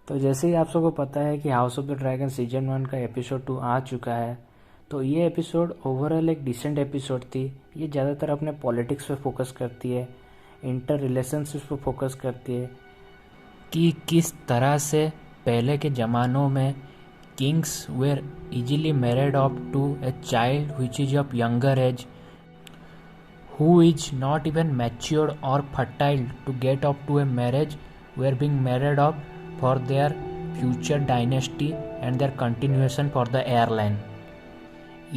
तो जैसे ही आप सबको पता है कि house of the dragon season 1 का एपिसोड 2 आ चुका है, तो ये एपिसोड ओवरऑल एक डिसेंट एपिसोड थी। ये ज़्यादातर अपने पॉलिटिक्स पे फोकस करती है, इंटर रिलेशनशिप्स पे फोकस करती है कि किस तरह से पहले के ज़मानों में kings were easily married off to a child which is of younger age, who is not even matured or fertile to get up to a marriage were being married off for their future dynasty and their continuation for the airline।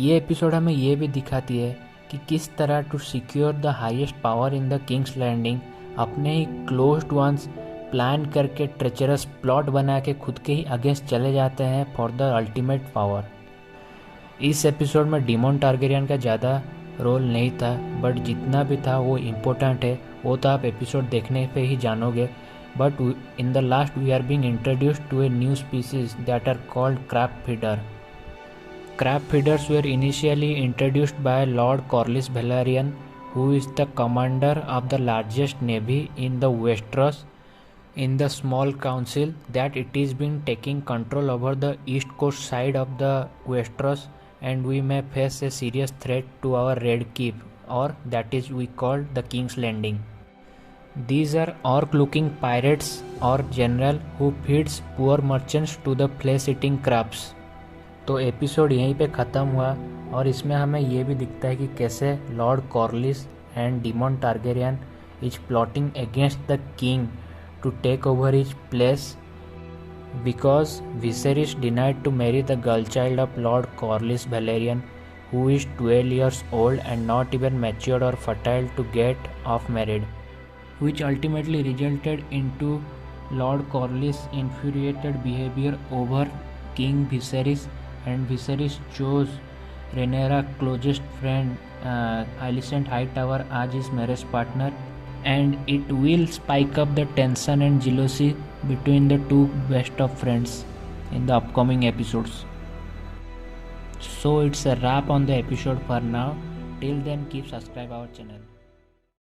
ये episode हमें ये भी दिखाती है कि किस तरह to secure the highest power in the King's Landing अपने ही क्लोज्ड वंस प्लान करके ट्रेचरस प्लॉट बना के खुद के ही अगेंस्ट चले जाते हैं फॉर द अल्टीमेट पावर। इस एपिसोड में डीमॉन टारगेरियन का ज़्यादा रोल नहीं था, बट जितना भी था वो इम्पोर्टेंट है, वो तो आप एपिसोड देखने पे ही जानोगे। But in the last we are being introduced to a new species that are called crab feeder. Crab feeders were initially introduced by Lord Corlys Velaryon, who is the commander of the largest navy in the Westeros, in the small council that it is been taking control over the east coast side of the Westeros, and we may face a serious threat to our Red Keep, or that is we call the King's Landing. These are orc-looking pirates or general who feeds poor merchants to the flesh-eating crabs। तो episode यहीं पे ख़त्म हुआ और इसमें हमें ये भी दिखता है कि कैसे Lord Corlys and Daemon Targaryen is plotting against the king to take over his place because Viserys denied to marry the girl child of Lord Corlys Velaryon, who is 12 years old and not even matured or fertile to get off married, which ultimately resulted into Lord Corlys' infuriated behavior over King Viserys, and Viserys chose Rhaenyra's closest friend Alicent Hightower as his marriage partner, and it will spike up the tension and jealousy between the two best of friends in the upcoming episodes. So it's a wrap on the episode for now. Till then, keep subscribe our channel.